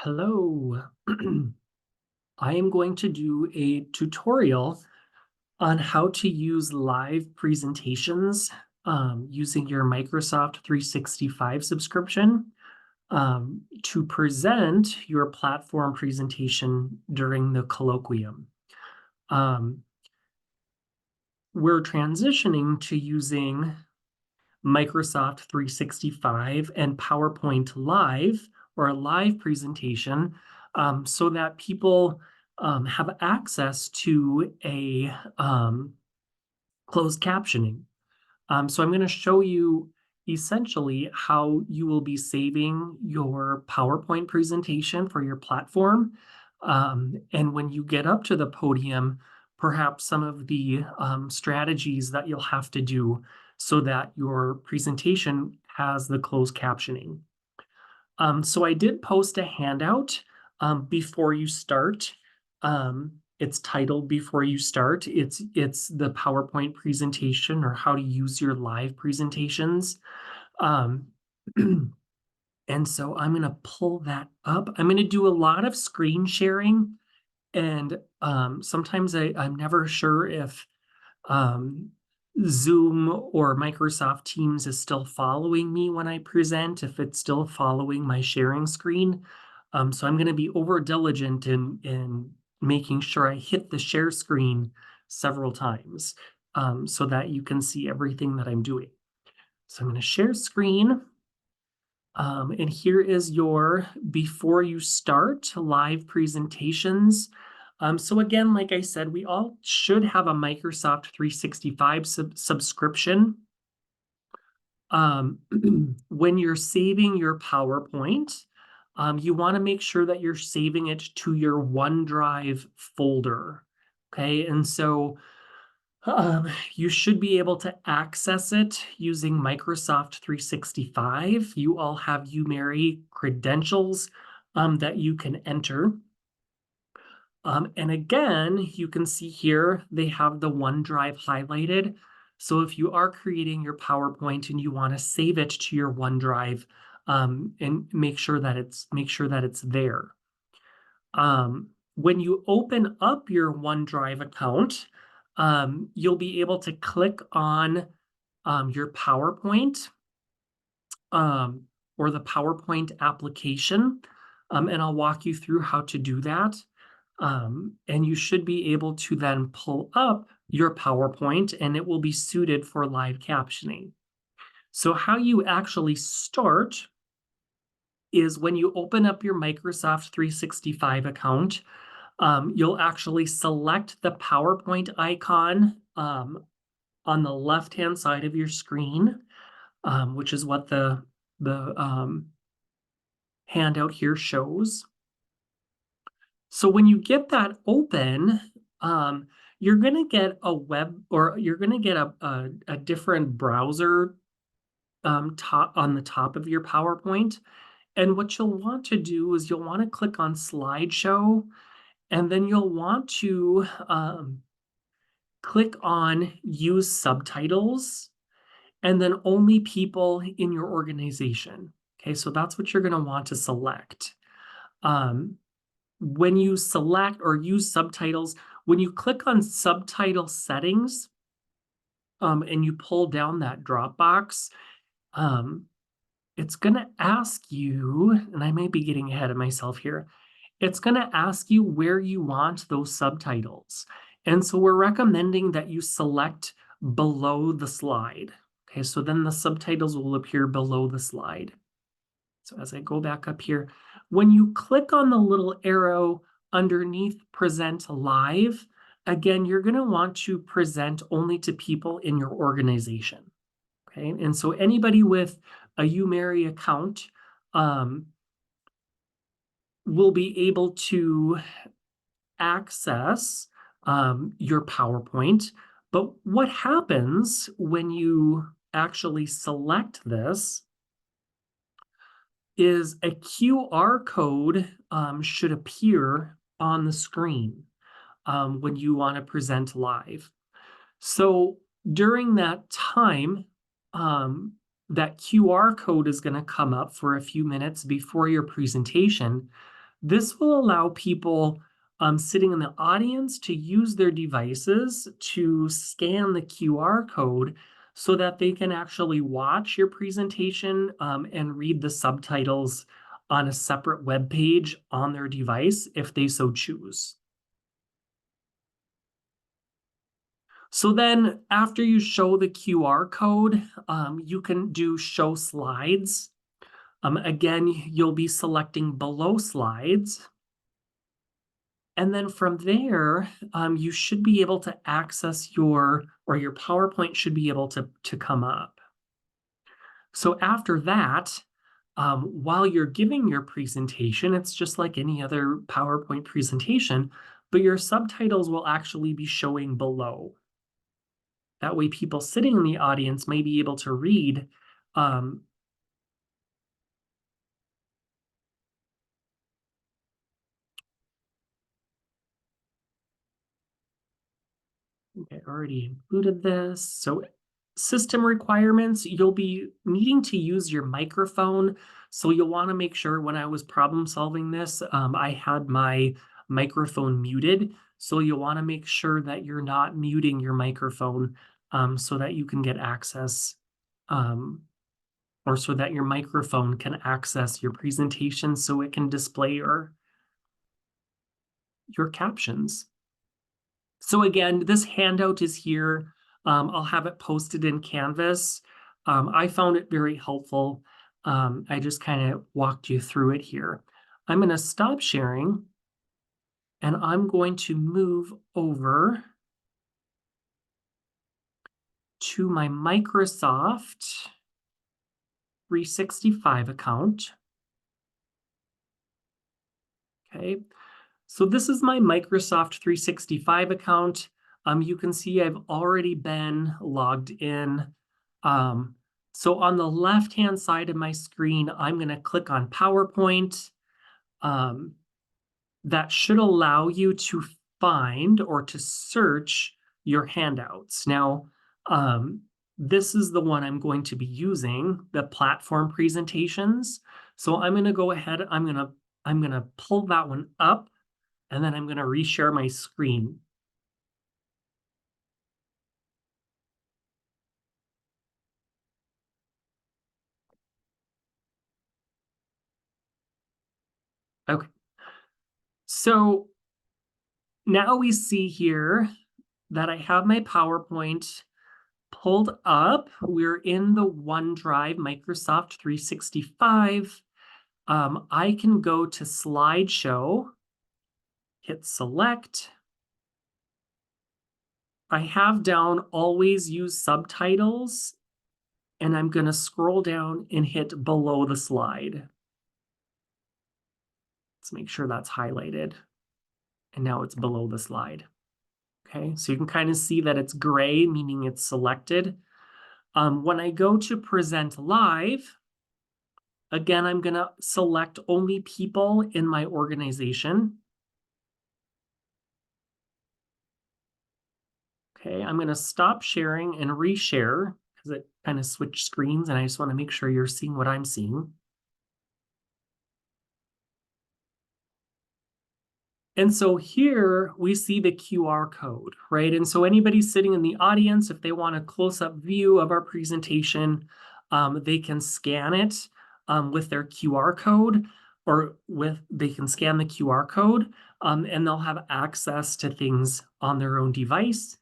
Hello. I am going to do a tutorial on how to use live presentations using your Microsoft 365 subscription to present your platform presentation during the colloquium. Um, we're transitioning to using Microsoft 365 and PowerPoint Live or a live presentation so that people have access to a closed captioning. So I'm going to show you essentially how you will be saving your PowerPoint presentation for your platform. And when you get up to the podium, perhaps some of the strategies that you'll have to do so that your presentation has the closed captioning. So I did post a handout before you start. It's titled Before You Start. It's the PowerPoint presentation or how to use your live presentations. Um, and so I'm going to pull that up. I'm going to do a lot of screen sharing. And sometimes I'm never sure if um, Zoom or Microsoft Teams is still following me when I present, if it's still following my sharing screen. So I'm going to be over diligent in making sure I hit the share screen several times so that you can see everything that I'm doing. So I'm going to share screen. And here is your before you start live presentations. So again, like I said, we all should have a Microsoft 365 subscription. When you're saving your PowerPoint, you want to make sure that you're saving it to your OneDrive folder. Okay, and so you should be able to access it using Microsoft 365. You all have UMary credentials that you can enter. And again, you can see here, they have the OneDrive highlighted. So if you are creating your PowerPoint and you want to save it to your OneDrive, and make sure that it's there. When you open up your OneDrive account, you'll be able to click on your PowerPoint or the PowerPoint application, and I'll walk you through how to do that. And you should be able to then pull up your PowerPoint and it will be suited for live captioning. So how you actually start is when you open up your Microsoft 365 account, you'll actually select the PowerPoint icon on the left-hand side of your screen, which is what the handout here shows. So when you get that open, you're going to get a web, or you're going to get a different browser on the top of your PowerPoint. And what you'll want to do is you'll want to click on slideshow, and then you'll want to click on use subtitles, and then only people in your organization. Okay, so that's what you're going to want to select. When you select or use subtitles, when you click on subtitle settings and you pull down that drop box, it's going to ask you, and I may be getting ahead of myself here, it's going to ask you where you want those subtitles. And so we're recommending that you select below the slide. Okay, so then the subtitles will appear below the slide. So as I go back up here, when you click on the little arrow underneath Present Live, again, you're going to want to present only to people in your organization. Okay, and so anybody with a UMary account will be able to access your PowerPoint. But what happens when you actually select this is a QR code should appear on the screen when you want to present live. So during that time, that QR code is going to come up for a few minutes before your presentation. This will allow people sitting in the audience to use their devices to scan the QR code so that they can actually watch your presentation and read the subtitles on a separate web page on their device if they so choose. So then after you show the QR code, you can do show slides. Again, you'll be selecting below slides. And then from there, you should be able to access your PowerPoint should be able to come up. So after that, while you're giving your presentation, it's just like any other PowerPoint presentation, but your subtitles will actually be showing below. That way people sitting in the audience may be able to read. Okay, already included this. So system requirements, you'll be needing to use your microphone. So you'll want to make sure when I was problem solving this, I had my microphone muted. So you'll want to make sure that you're not muting your microphone so that you can get access or so that your microphone can access your presentation so it can display your captions. So again, this handout is here. I'll have it posted in Canvas. I found it very helpful. I just kind of walked you through it here. I'm going to stop sharing and I'm going to move over to my Microsoft 365 account. Okay, so this is my Microsoft 365 account. You can see I've already been logged in. So on the left-hand side of my screen, I'm going to click on PowerPoint. That should allow you to find or to search your handouts. Now, this is the one I'm going to be using, the platform presentations. So I'm going to go ahead, I'm going to pull that one up, and then I'm going to reshare my screen. Okay. So now we see here that I have my PowerPoint pulled up. We're in the OneDrive Microsoft 365. I can go to slideshow, hit select. I have down always use subtitles, and I'm going to scroll down and hit below the slide. Let's make sure that's highlighted. And now it's below the slide. Okay, so you can kind of see that it's gray, meaning it's selected. When I go to present live, again, I'm going to select only people in my organization. Okay, I'm going to stop sharing and reshare because it kind of switched screens and I just want to make sure you're seeing what I'm seeing. And so here we see the QR code, right? And so anybody sitting in the audience, if they want a close-up view of our presentation, they can scan it with their QR code, or they can scan the QR code, and they'll have access to things on their own device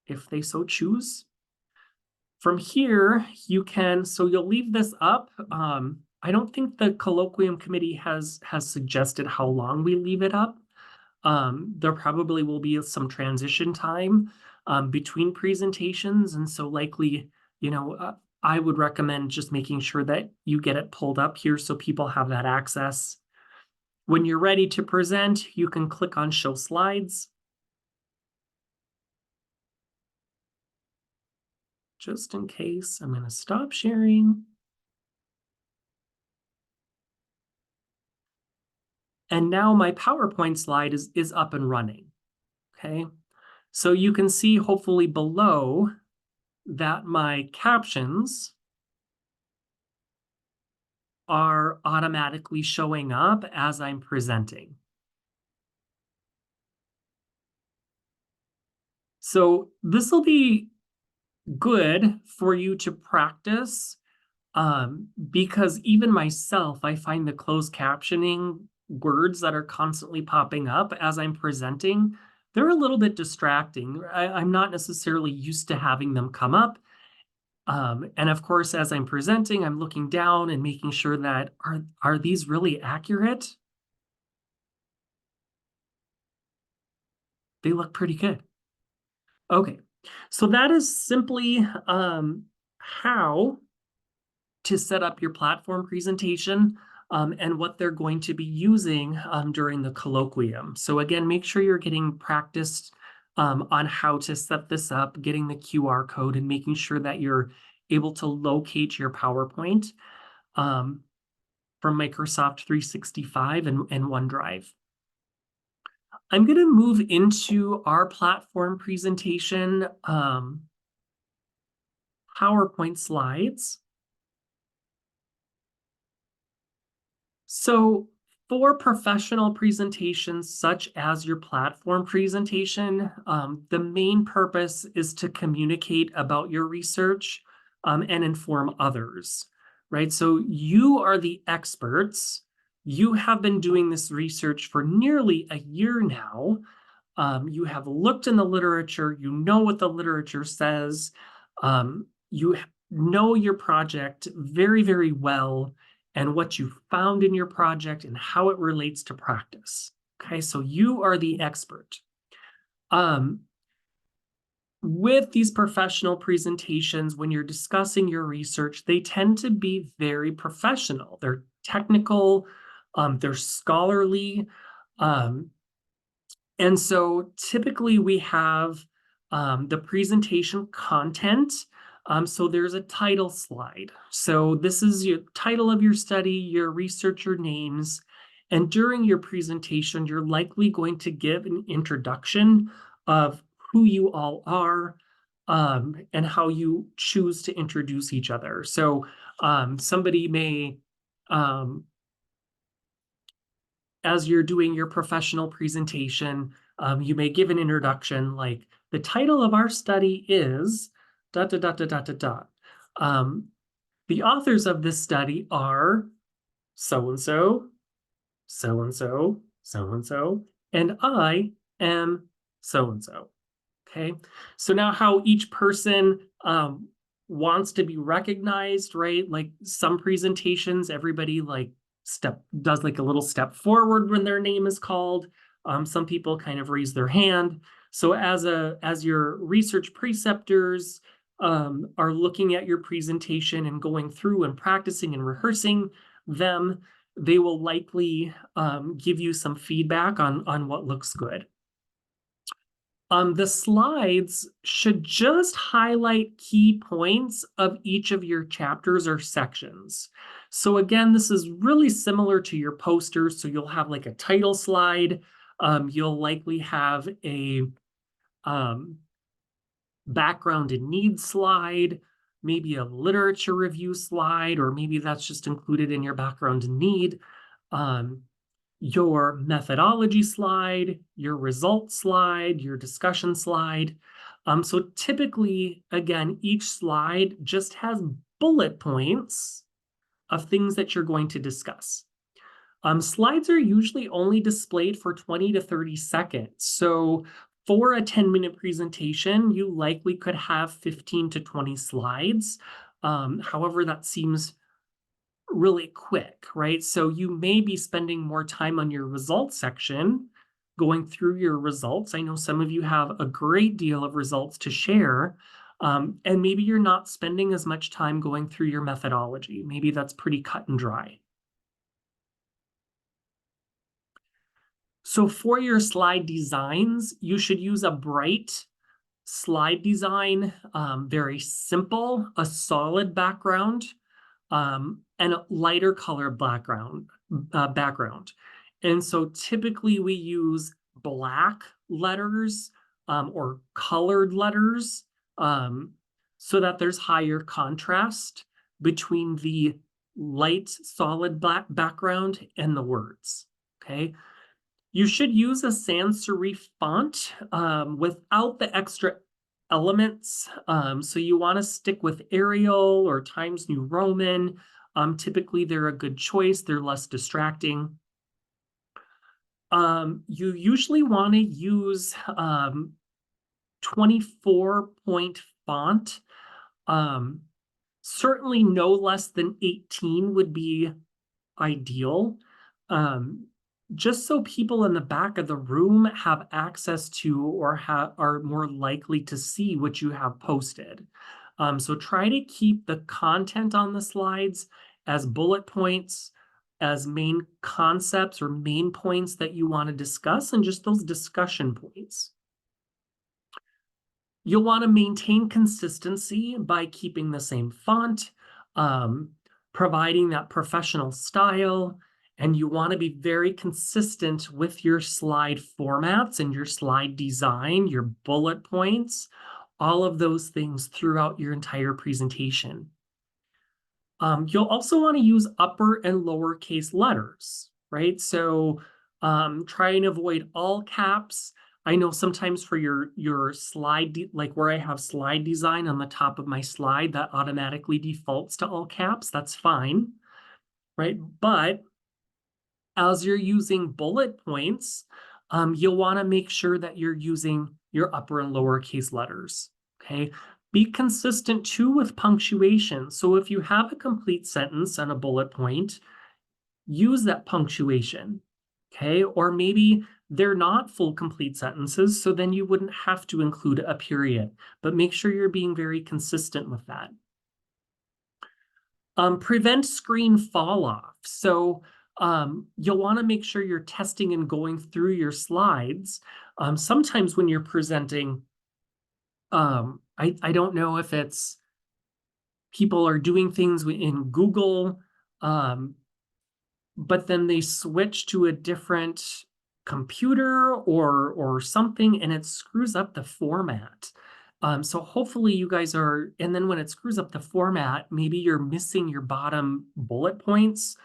if they so choose. From here, so you'll leave this up. I don't think the colloquium committee has suggested how long we leave it up. There probably will be some transition time between presentations, and so likely, I would recommend just making sure that you get it pulled up here so people have that access. When you're ready to present, you can click on Show Slides. Just in case, I'm going to stop sharing. And now my PowerPoint slide is up and running, okay? So you can see hopefully below that my captions are automatically showing up as I'm presenting. So this will be good for you to practice, because even myself, I find the closed captioning words that are constantly popping up as I'm presenting, they're a little bit distracting. I'm not necessarily used to having them come up. And of course, as I'm presenting, I'm looking down and making sure that are these really accurate? They look pretty good. Okay, so that is simply how to set up your platform presentation, and what they're going to be using during the colloquium. So again, make sure you're getting practiced on how to set this up, getting the QR code, and making sure that you're able to locate your PowerPoint um, from Microsoft 365 and OneDrive. I'm going to move into our platform presentation PowerPoint slides. So for professional presentations, such as your platform presentation, the main purpose is to communicate about your research and inform others, right? So you are the experts. You have been doing this research for nearly a year now. You have looked in the literature, you know what the literature says, you know your project very, very well, and what you found in your project and how it relates to practice. Okay, so you are the expert. With these professional presentations, when you're discussing your research, they tend to be very professional. They're technical, they're scholarly, and so typically we have the presentation content. So there's a title slide. So this is your title of your study, your researcher names. And during your presentation, you're likely going to give an introduction of who you all are and how you choose to introduce each other. So somebody may as you're doing your professional presentation, you may give an introduction like, the title of our study is dot, dot, dot, dot, dot, dot, dot. The authors of this study are so-and-so, so-and-so, so-and-so, and I am so-and-so. Okay, so now how each person wants to be recognized, right? Like some presentations, everybody like does like a little step forward when their name is called. Some people kind of raise their hand. So as your research preceptors are looking at your presentation and going through and practicing and rehearsing them, they will likely give you some feedback on what looks good. The slides should just highlight key points of each of your chapters or sections. So again, this is really similar to your posters. So you'll have like a title slide. You'll likely have a background and needs slide, maybe a literature review slide, or maybe that's just included in your background and need. Your methodology slide, your results slide, your discussion slide. So typically, again, each slide just has bullet points of things that you're going to discuss. Slides are usually only displayed for 20 to 30 seconds. So for a 10-minute presentation, you likely could have 15 to 20 slides. However, that seems really quick, right? So you may be spending more time on your results section, going through your results. I know some of you have a great deal of results to share, and maybe you're not spending as much time going through your methodology. Maybe that's pretty cut and dry. So for your slide designs, you should use a bright slide design, very simple, a solid background, and a lighter color background. And so typically we use black letters or colored letters so that there's higher contrast between the light, solid black background and the words, okay? You should use a sans serif font without the extra elements. So you want to stick with Arial or Times New Roman. Typically, they're a good choice. They're less distracting. You usually want to use 24-point font. Certainly no less than 18 would be ideal. Just so people in the back of the room have access to or are more likely to see what you have posted. So try to keep the content on the slides as bullet points, as main concepts or main points that you want to discuss, and just those discussion points. You'll want to maintain consistency by keeping the same font, providing that professional style, and you want to be very consistent with your slide formats and your slide design, your bullet points, all of those things throughout your entire presentation. You'll also want to use upper and lowercase letters, right? So try and avoid all caps. I know sometimes for your slide, like where I have slide design on the top of my slide, that automatically defaults to all caps. That's fine, right? But as you're using bullet points, you'll want to make sure that you're using your upper and lowercase letters, okay? Be consistent too with punctuation. So if you have a complete sentence and a bullet point, use that punctuation, okay? Or maybe they're not full complete sentences, so then you wouldn't have to include a period, but make sure you're being very consistent with that. Prevent screen fall off. So you'll want to make sure you're testing and going through your slides. Sometimes when you're presenting, I don't know if it's people are doing things in Google, but then they switch to a different computer or something, and it screws up the format. So hopefully you guys are, and then when it screws up the format, maybe you're missing your bottom bullet points,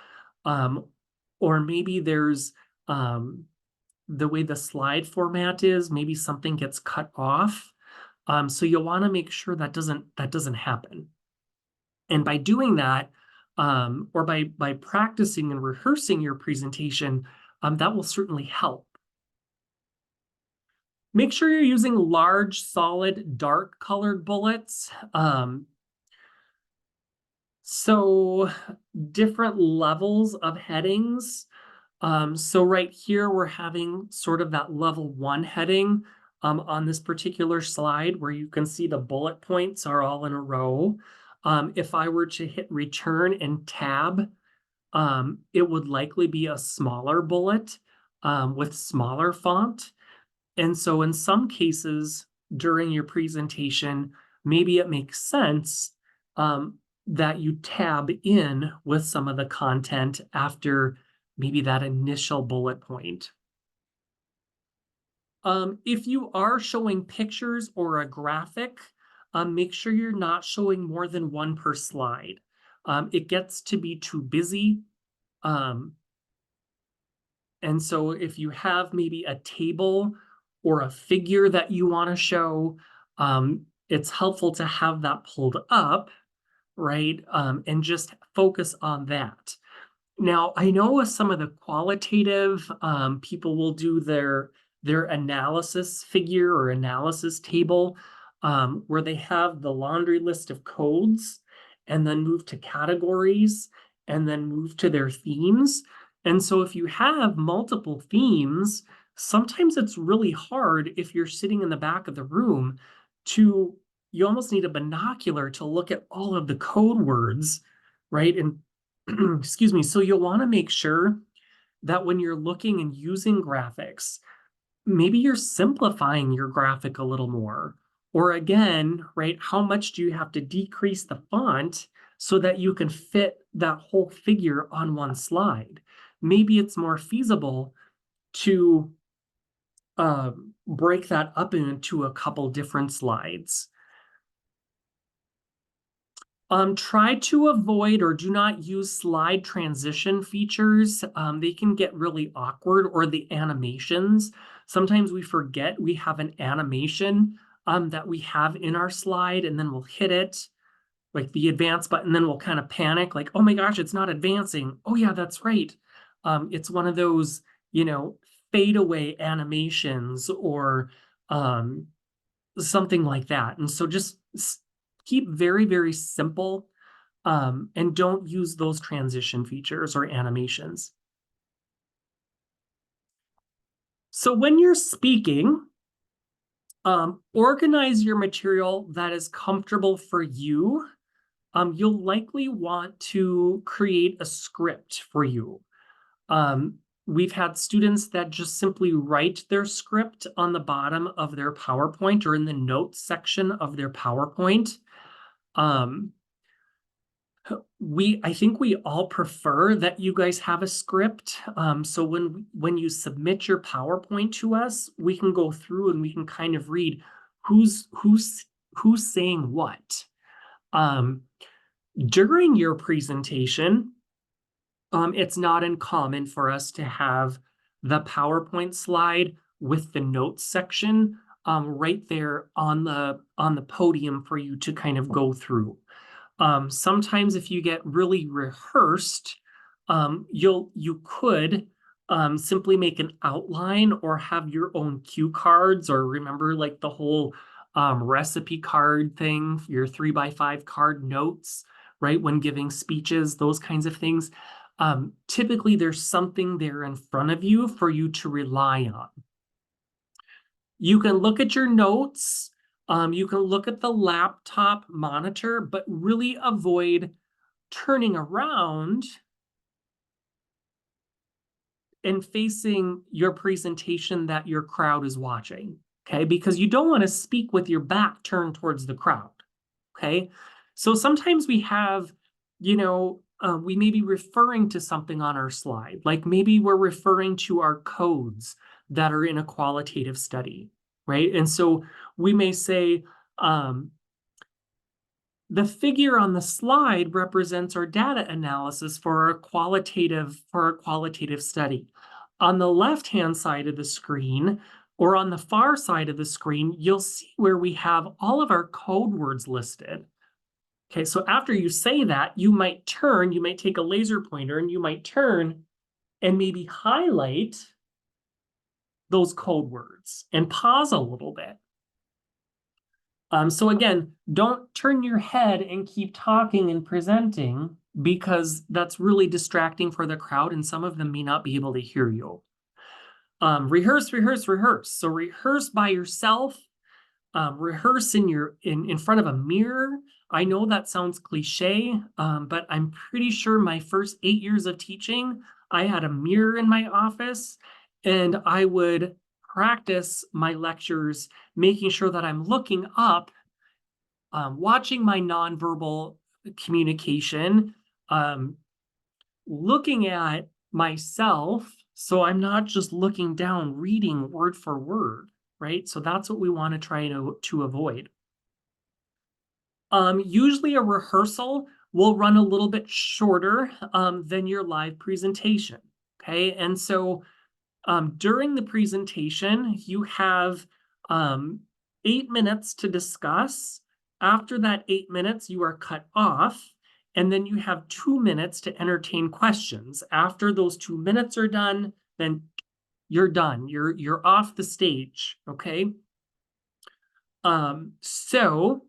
or maybe there's the way the slide format is, maybe something gets cut off. So you'll want to make sure that doesn't happen. And by doing that, or by practicing and rehearsing your presentation, that will certainly help. Make sure you're using large, solid, dark colored bullets. So different levels of headings. So right here, we're having sort of that level 1 heading on this particular slide where you can see the bullet points are all in a row. If I were to hit return and tab, it would likely be a smaller bullet with smaller font. And so in some cases during your presentation, maybe it makes sense that you tab in with some of the content after maybe that initial bullet point. If you are showing pictures or a graphic, make sure you're not showing more than one per slide. It gets to be too busy. And so if you have maybe a table or a figure that you want to show, it's helpful to have that pulled up, right? And just focus on that. Now, I know with some of the qualitative, people will do their analysis figure or analysis table, where they have the laundry list of codes and then move to categories and then move to their themes. And so if you have multiple themes, sometimes it's really hard if you're sitting in the back of the room you almost need a binocular to look at all of the code words, right? And excuse me. So you'll want to make sure that when you're looking and using graphics, maybe you're simplifying your graphic a little more. Or again, right, how much do you have to decrease the font so that you can fit that whole figure on one slide? Maybe it's more feasible to break that up into a couple different slides. Try to avoid or do not use slide transition features. They can get really awkward, or the animations. Sometimes we forget we have an animation that we have in our slide, and then we'll hit it, like the advance button, then we'll kind of panic, like, oh my gosh, it's not advancing. Oh yeah, that's right. It's one of those, fade away animations, or um, something like that. And so just keep very, very simple, and don't use those transition features or animations. So when you're speaking, organize your material that is comfortable for you. You'll likely want to create a script for you. Um, we've had students that just simply write their script on the bottom of their PowerPoint or in the notes section of their PowerPoint. Um, I think we all prefer that you guys have a script. So when you submit your PowerPoint to us, we can go through and we can kind of read who's saying what. Um, During your presentation, it's not uncommon for us to have the PowerPoint slide with the notes section right there on the podium for you to kind of go through. Sometimes if you get really rehearsed, you could simply make an outline or have your own cue cards, or remember like the whole recipe card thing, your 3x5 card notes, right? When giving speeches, those kinds of things. Typically there's something there in front of you for you to rely on. You can look at your notes. You can look at the laptop monitor, but really avoid turning around and facing your presentation that your crowd is watching, okay? Because you don't want to speak with your back turned towards the crowd, okay? So sometimes we have, we may be referring to something on our slide, like maybe we're referring to our codes that are in a qualitative study, right? And so we may say, the figure on the slide represents our data analysis for our qualitative study. On the left-hand side of the screen, or on the far side of the screen, you'll see where we have all of our code words listed. Okay, so after you say that, you might take a laser pointer and you might turn and maybe highlight those code words and pause a little bit. So again, don't turn your head and keep talking and presenting, because that's really distracting for the crowd and some of them may not be able to hear you. Rehearse, rehearse, rehearse. So rehearse by yourself. Rehearse in front of a mirror. I know that sounds cliche, but I'm pretty sure my first 8 years of teaching, I had a mirror in my office, and I would practice my lectures, making sure that I'm looking up, watching my nonverbal communication, looking at myself, so I'm not just looking down, reading word for word, right? So that's what we want to try to avoid. Usually a rehearsal will run a little bit shorter than your live presentation, okay? And so during the presentation, you have 8 minutes to discuss. After that 8 minutes, you are cut off, and then you have 2 minutes to entertain questions. After those 2 minutes are done, then you're done. You're off the stage, okay? So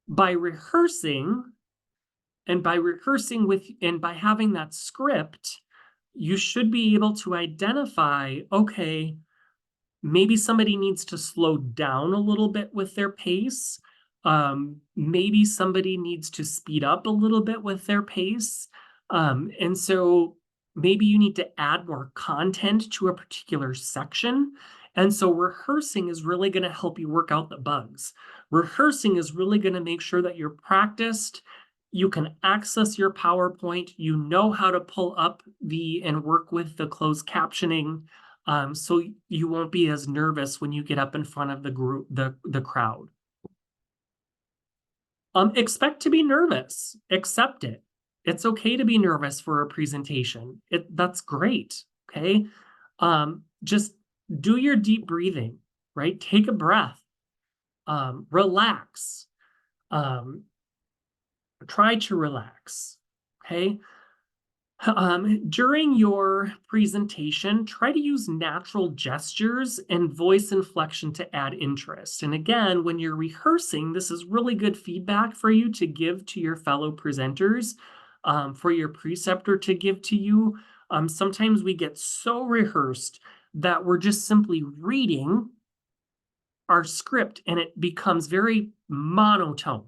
by rehearsing and by having that script, you should be able to identify, okay, maybe somebody needs to slow down a little bit with their pace. Maybe somebody needs to speed up a little bit with their pace. And so maybe you need to add more content to a particular section. And so rehearsing is really going to help you work out the bugs. Rehearsing is really going to make sure that you're practiced. You can access your PowerPoint. You know how to pull up and work with the closed captioning. So you won't be as nervous when you get up in front of the group, the crowd. Expect to be nervous. Accept it. It's okay to be nervous for a presentation. That's great. Okay. Just do your deep breathing, right? Take a breath. Relax. Um, try to relax. Okay. During your presentation, try to use natural gestures and voice inflection to add interest. And again, when you're rehearsing, this is really good feedback for you to give to your fellow presenters, for your preceptor to give to you. Sometimes we get so rehearsed that we're just simply reading our script and it becomes very monotone.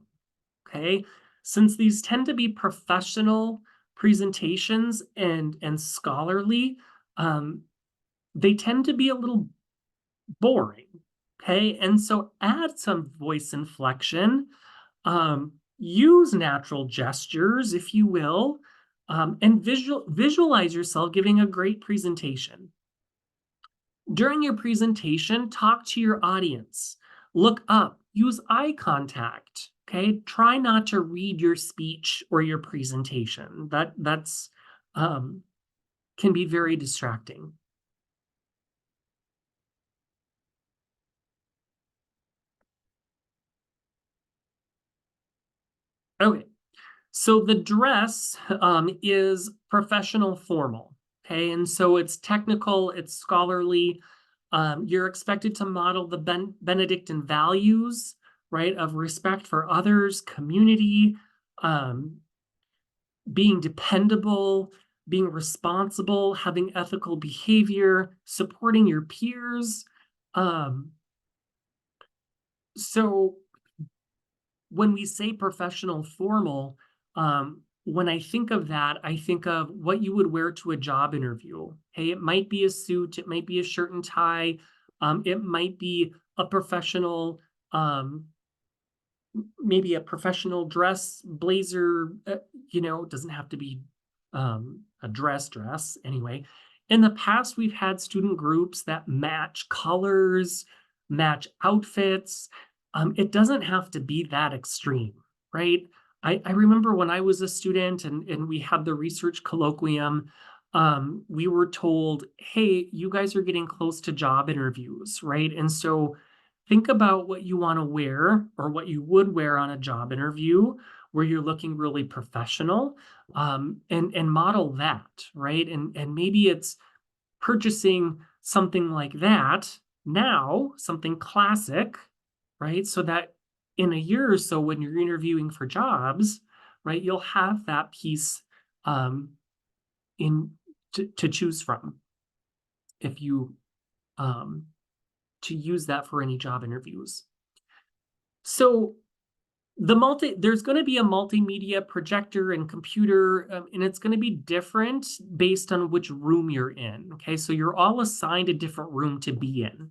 Okay. Since these tend to be professional presentations and scholarly, um, they tend to be a little boring. Okay. And so add some voice inflection, use natural gestures, if you will, and visualize yourself giving a great presentation. During your presentation, talk to your audience. Look up, use eye contact. Okay, try not to read your speech or your presentation. That's can be very distracting. Okay, so the dress is professional formal. Okay, and so it's technical, it's scholarly. You're expected to model the Benedictine values, right, of respect for others, community, um, being dependable, being responsible, having ethical behavior, supporting your peers. Um, so when we say professional formal, when I think of that, I think of what you would wear to a job interview. Hey, it might be a suit, it might be a shirt and tie, it might be a professional um, maybe a professional dress, blazer, it doesn't have to be a dress anyway. In the past, we've had student groups that match colors, match outfits. It doesn't have to be that extreme, right? I remember when I was a student and we had the research colloquium, we were told, hey, you guys are getting close to job interviews, right? And so think about what you want to wear or what you would wear on a job interview where you're looking really professional, and model that, right? And maybe it's purchasing something like that now, something classic, right? So that in a year or so, when you're interviewing for jobs, right, you'll have that piece um, in to choose from if you um, to use that for any job interviews. So there's going to be a multimedia projector and computer, and it's going to be different based on which room you're in. Okay, so you're all assigned a different room to be in.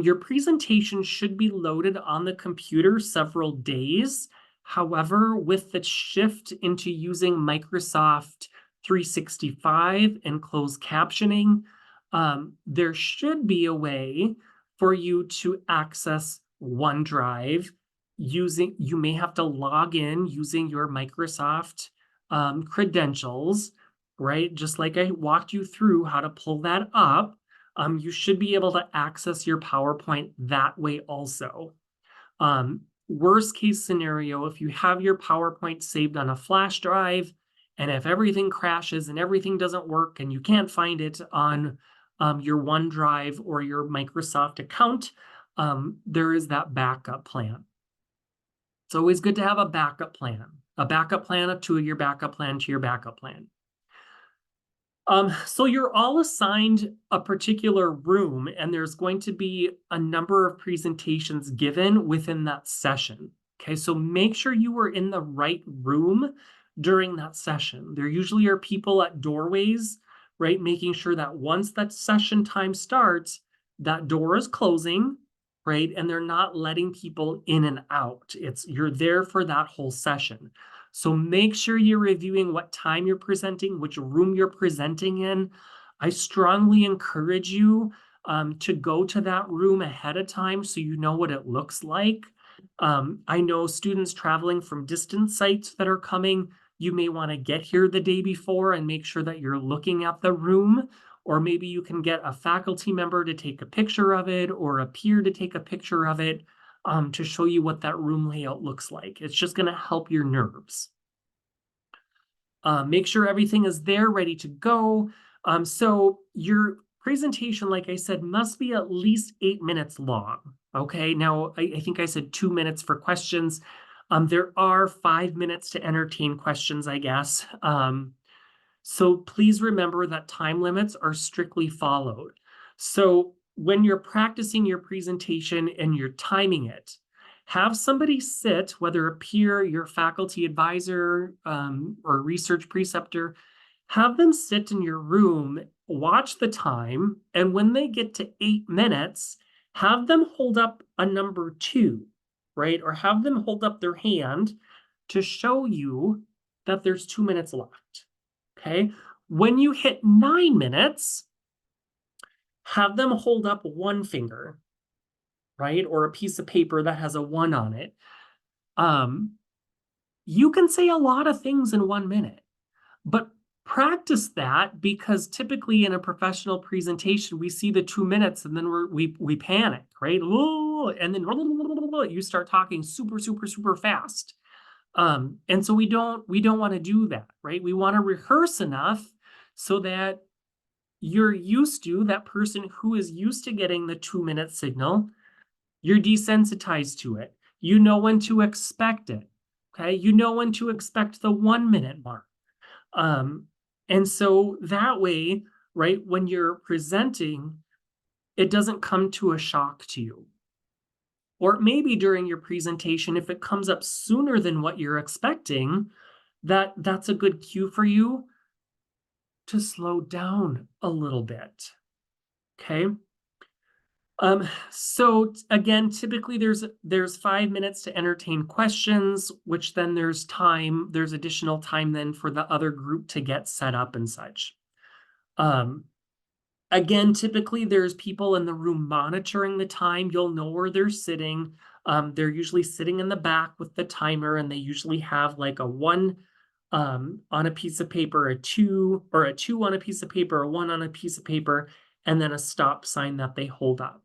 Your presentation should be loaded on the computer several days. However, with the shift into using Microsoft 365 and closed captioning, there should be a way for you to access OneDrive you may have to log in using your Microsoft credentials, right? Just like I walked you through how to pull that up, you should be able to access your PowerPoint that way also. Worst case scenario, if you have your PowerPoint saved on a flash drive, and if everything crashes and everything doesn't work and you can't find it on your OneDrive or your Microsoft account, there is that backup plan. It's always good to have a backup plan to your backup plan to your backup plan. So you're all assigned a particular room, and there's going to be a number of presentations given within that session. Okay, so make sure you are in the right room during that session. There usually are people at doorways, right, making sure that once that session time starts, that door is closing, right, and they're not letting people in and out. You're there for that whole session. So make sure you're reviewing what time you're presenting, which room you're presenting in. I strongly encourage you to go to that room ahead of time so you know what it looks like. I know students traveling from distant sites that are coming, you may want to get here the day before and make sure that you're looking at the room, or maybe you can get a faculty member to take a picture of it or a peer to take a picture of it to show you what that room layout looks like. It's just going to help your nerves. Make sure everything is there, ready to go. So your presentation, like I said, must be at least 8 minutes long. Okay, now I think I said 2 minutes for questions. There are 5 minutes to entertain questions, I guess. So please remember that time limits are strictly followed. So when you're practicing your presentation and you're timing it, have somebody sit, whether a peer, your faculty advisor, or research preceptor, have them sit in your room, watch the time, and when they get to 8 minutes, have them hold up a number 2, right? Or have them hold up their hand to show you that there's 2 minutes left. Okay. When you hit 9 minutes, have them hold up one finger, right? Or a piece of paper that has a 1 on it. You can say a lot of things in 1 minute, but practice that, because typically in a professional presentation, we see the 2 minutes and then we panic, right? And then you start talking super, super, super fast. And so we don't want to do that, right? We want to rehearse enough so that that person who is used to getting the 2 minute signal, you're desensitized to it. You know when to expect it. Okay. You know when to expect the 1 minute mark. And so that way, right, when you're presenting, it doesn't come to a shock to you. Or maybe during your presentation, if it comes up sooner than what you're expecting, that's a good cue for you to slow down a little bit. Okay. So again, typically there's 5 minutes to entertain questions, which then there's additional time then for the other group to get set up and such. Again, typically there's people in the room monitoring the time. You'll know where they're sitting. They're usually sitting in the back with the timer, and they usually have like a 1 on a piece of paper, a 2, or a 2 on a piece of paper, a 1 on a piece of paper, and then a stop sign that they hold up.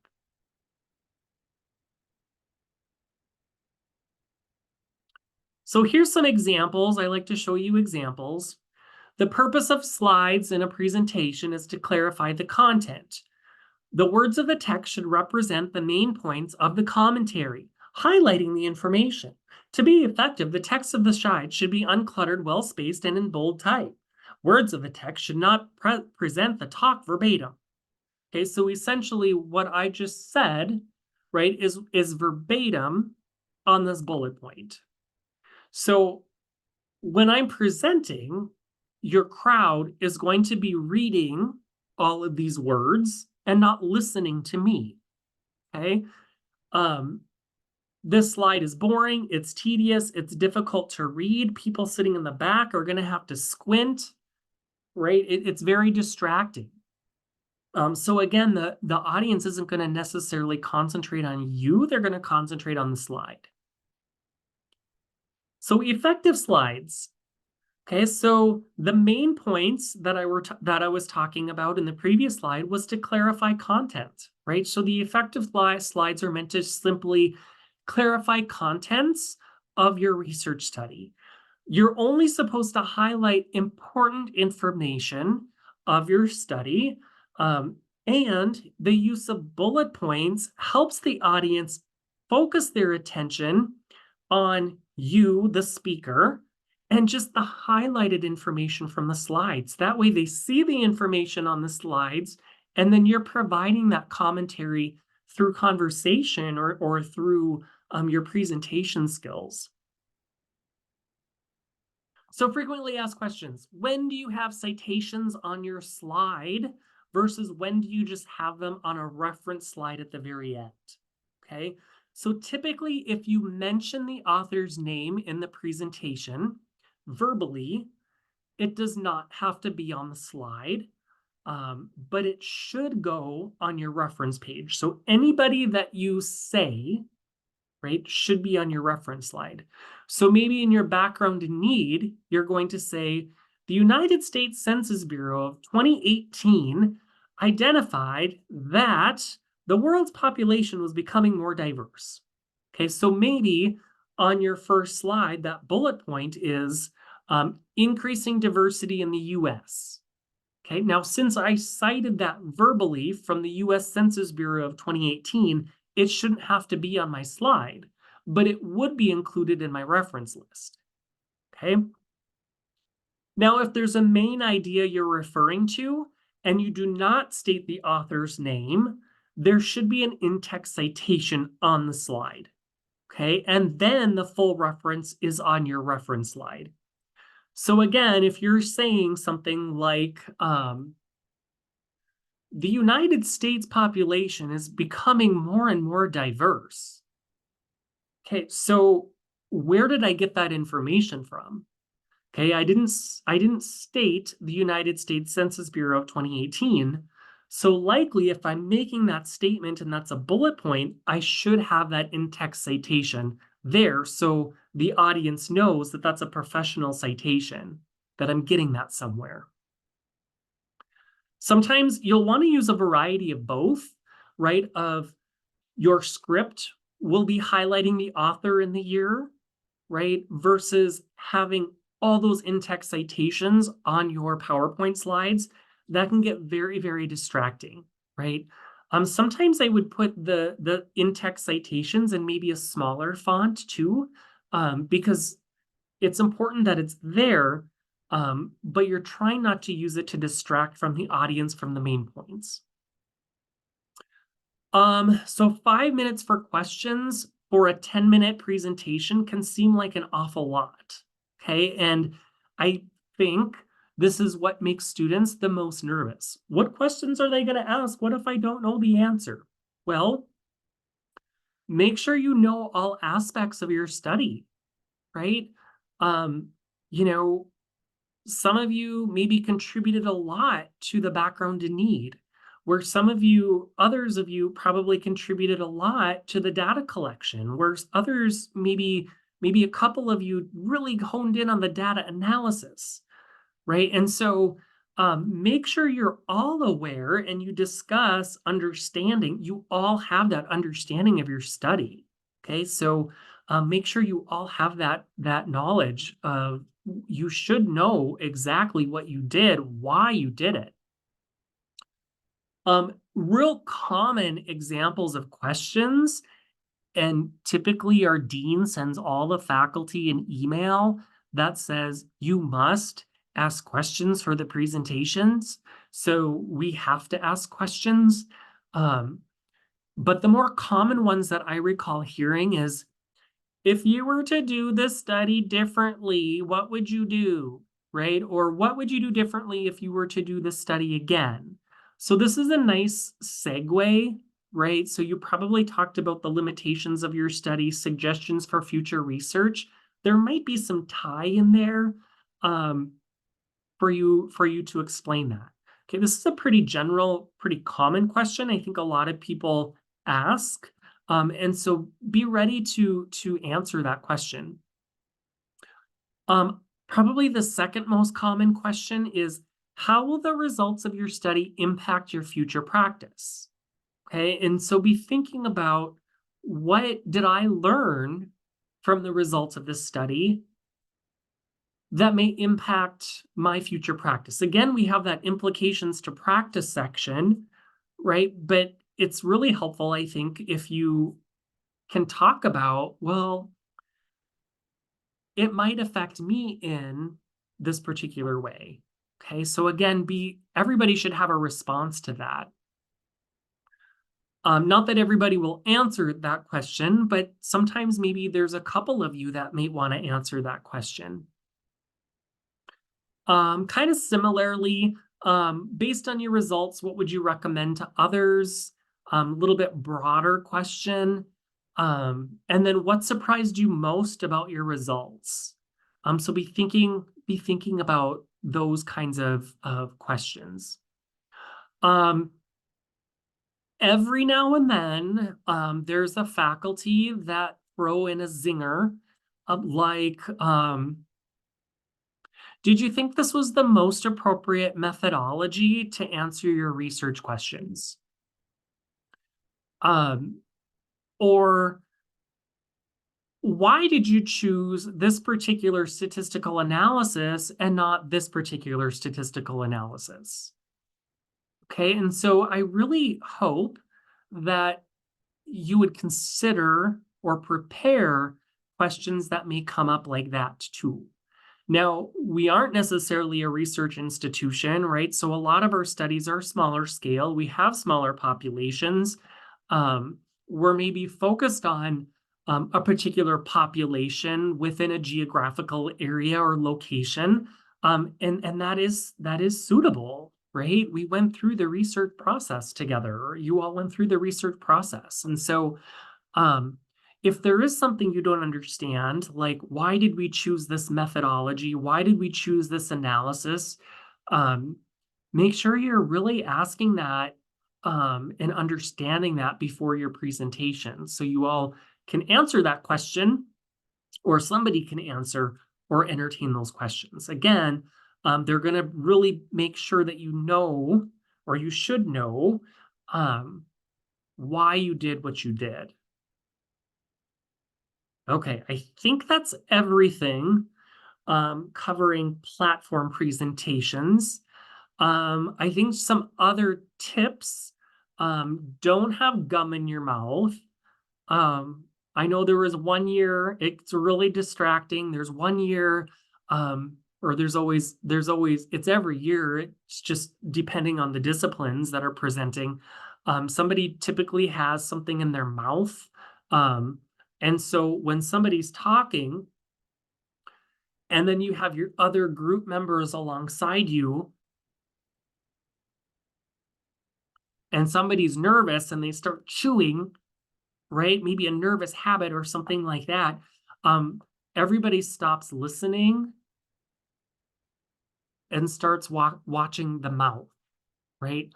So here's some examples. I like to show you examples. The purpose of slides in a presentation is to clarify the content. The words of the text should represent the main points of the commentary, highlighting the information. To be effective, the text of the slide should be uncluttered, well-spaced, and in bold type. Words of the text should not present the talk verbatim. Okay, so essentially what I just said, right, is verbatim on this bullet point. So when I'm presenting, your crowd is going to be reading all of these words and not listening to me. Okay. This slide is boring, it's tedious, it's difficult to read. People sitting in the back are going to have to squint, right? It's very distracting. So again, the audience isn't going to necessarily concentrate on you, they're going to concentrate on the slide. So effective slides. Okay, so the main points that I was talking about in the previous slide was to clarify content, right? So the effective slides are meant to simply clarify contents of your research study. You're only supposed to highlight important information of your study, and the use of bullet points helps the audience focus their attention on you, the speaker, and just the highlighted information from the slides. That way they see the information on the slides, and then you're providing that commentary through conversation or through your presentation skills. So frequently asked questions. When do you have citations on your slide versus when do you just have them on a reference slide at the very end? Okay, so typically if you mention the author's name in the presentation verbally, it does not have to be on the slide, but it should go on your reference page. So anybody that you say, right? Should be on your reference slide. So maybe in your background in need, you're going to say, the United States Census Bureau of 2018 identified that the world's population was becoming more diverse. Okay, so maybe on your first slide, that bullet point is increasing diversity in the US. Okay, now since I cited that verbally from the US Census Bureau of 2018, it shouldn't have to be on my slide, but it would be included in my reference list. Okay. Now, if there's a main idea you're referring to and you do not state the author's name, there should be an in-text citation on the slide. Okay, and then the full reference is on your reference slide. So again, if you're saying something like, the United States population is becoming more and more diverse. Okay, so where did I get that information from? Okay, I didn't state the United States Census Bureau of 2018. So likely if I'm making that statement and that's a bullet point, I should have that in-text citation there so the audience knows that that's a professional citation, that I'm getting that somewhere. Sometimes you'll want to use a variety of both, right? Of your script will be highlighting the author in the year, right? Versus having all those in-text citations on your PowerPoint slides. That can get very, very distracting, right? Sometimes I would put the in-text citations in maybe a smaller font too, because it's important that it's there, but you're trying not to use it to distract from the audience from the main points. So 5 minutes for questions for a 10-minute presentation can seem like an awful lot, okay? And I think this is what makes students the most nervous. What questions are they going to ask? What if I don't know the answer? Well, make sure you know all aspects of your study, right? You know, some of you maybe contributed a lot to the background in need, where others of you probably contributed a lot to the data collection, where others, maybe a couple of you really honed in on the data analysis, right? And so make sure you're all aware and you discuss understanding. You all have that understanding of your study, okay? So make sure you all have that knowledge of, you should know exactly what you did, why you did it. Real common examples of questions, and typically our dean sends all the faculty an email that says you must ask questions for the presentations. So we have to ask questions. But the more common ones that I recall hearing is, if you were to do this study differently, what would you do, right? Or what would you do differently if you were to do this study again? So this is a nice segue, right? So you probably talked about the limitations of your study, suggestions for future research. There might be some tie in there for you to explain that. Okay, this is a pretty general, pretty common question. I think a lot of people ask. And so be ready to answer that question. Probably the second most common question is, how will the results of your study impact your future practice? Okay, and so be thinking about, what did I learn from the results of this study that may impact my future practice? Again, we have that implications to practice section, right? But it's really helpful, I think, if you can talk about, well, it might affect me in this particular way. Okay, so again, everybody should have a response to that. Not that everybody will answer that question, but sometimes maybe there's a couple of you that may want to answer that question. Kind of similarly, based on your results, what would you recommend to others? A little bit broader question. And then what surprised you most about your results? So be thinking about those kinds of questions. Every now and then, there's a faculty that throw in a zinger, did you think this was the most appropriate methodology to answer your research questions? Or why did you choose this particular statistical analysis and not this particular statistical analysis? Okay, and so I really hope that you would consider or prepare questions that may come up like that too. Now, we aren't necessarily a research institution, right? So a lot of our studies are smaller scale. We have smaller populations. We're maybe focused on a particular population within a geographical area or location. And that is suitable, right? We went through the research process together, or you all went through the research process. And so um, if there is something you don't understand, like why did we choose this methodology? Why did we choose this analysis? Um, make sure you're really asking that and understanding that before your presentation. So you all can answer that question, or somebody can answer or entertain those questions. Again, they're going to really make sure that you know, or you should know, why you did what you did. Okay, I think that's everything covering platform presentations. I think some other tips, don't have gum in your mouth. Um, I know there was one year, it's really distracting. There's one year, or it's every year. It's just depending on the disciplines that are presenting. Somebody typically has something in their mouth. And so when somebody's talking, and then you have your other group members alongside you, and somebody's nervous and they start chewing, right? Maybe a nervous habit or something like that. Everybody stops listening and starts watching the mouth, right?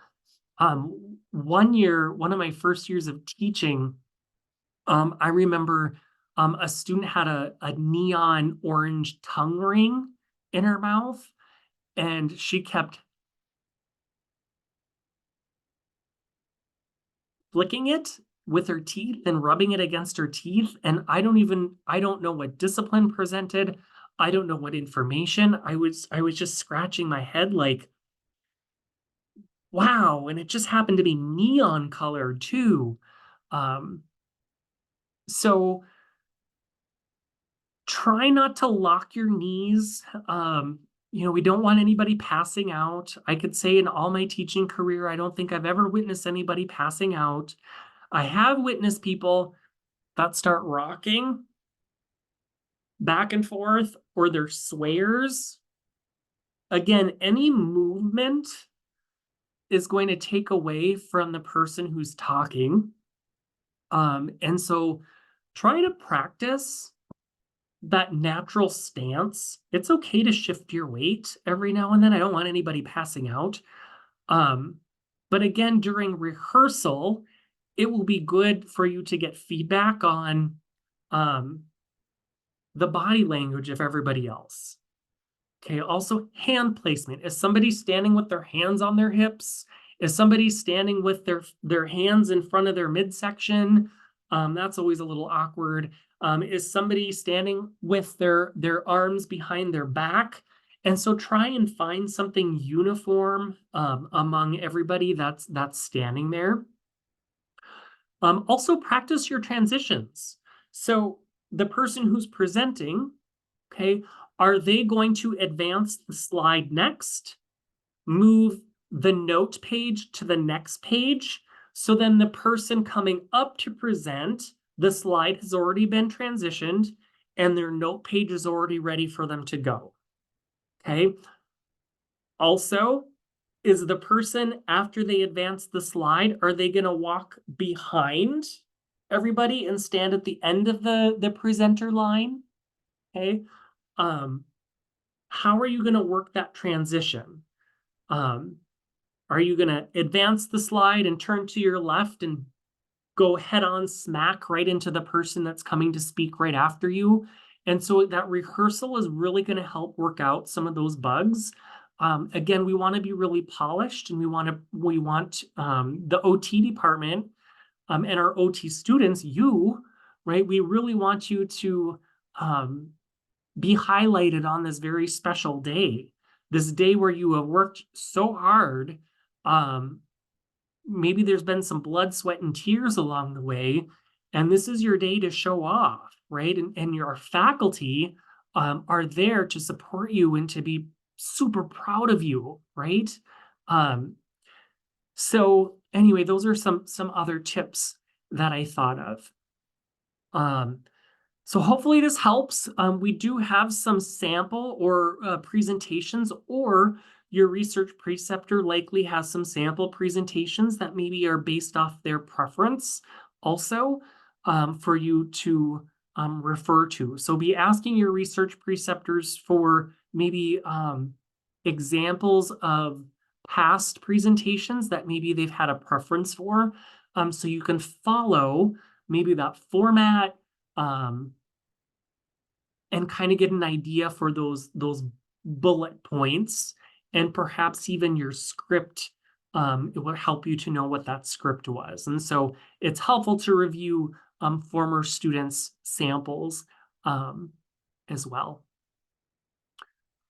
One year, one of my first years of teaching, I remember a student had a neon orange tongue ring in her mouth, and she kept flicking it with her teeth and rubbing it against her teeth. And I don't know what discipline presented. I don't know what information. I was just scratching my head like, wow. And it just happened to be neon colored too. Um, so try not to lock your knees. We don't want anybody passing out. I could say in all my teaching career, I don't think I've ever witnessed anybody passing out. I have witnessed people that start rocking back and forth, or their swears. Again, any movement is going to take away from the person who's talking. And so try to practice that natural stance. It's okay to shift your weight every now and then. I don't want anybody passing out. But again, during rehearsal, it will be good for you to get feedback on the body language of everybody else. Okay, also hand placement. Is somebody standing with their hands on their hips? Is somebody standing with their hands in front of their midsection? That's always a little awkward. Is somebody standing with their arms behind their back? And so try and find something uniform among everybody that's standing there. Also practice your transitions. So the person who's presenting, okay, are they going to advance the slide next, move the note page to the next page? So then the person coming up to present, the slide has already been transitioned and their note page is already ready for them to go. Okay. Also, is the person, after they advance the slide, are they going to walk behind everybody and stand at the end of the presenter line? Okay. How are you going to work that transition? Are you going to advance the slide and turn to your left and go head on smack right into the person that's coming to speak right after you. And so that rehearsal is really going to help work out some of those bugs. Again, we want to be really polished, and we want the OT department and our OT students, you, right? We really want you to be highlighted on this very special day, this day where you have worked so hard. Maybe there's been some blood, sweat, and tears along the way, and this is your day to show off, right? And your faculty are there to support you and to be super proud of you, right? So anyway, those are some other tips that I thought of. So hopefully this helps. We do have some sample or presentations, or your research preceptor likely has some sample presentations that maybe are based off their preference also, for you to refer to. So be asking your research preceptors for maybe examples of past presentations that maybe they've had a preference for, so you can follow maybe that format, and kind of get an idea for those bullet points, and perhaps even your script. It will help you to know what that script was. And so it's helpful to review former students' samples as well.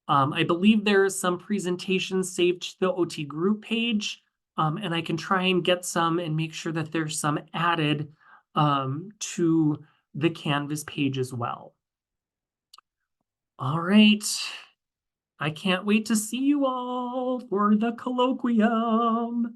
I believe there is some presentations saved to the OT group page, and I can try and get some and make sure that there's some added to the Canvas page as well. All right. I can't wait to see you all for the colloquium.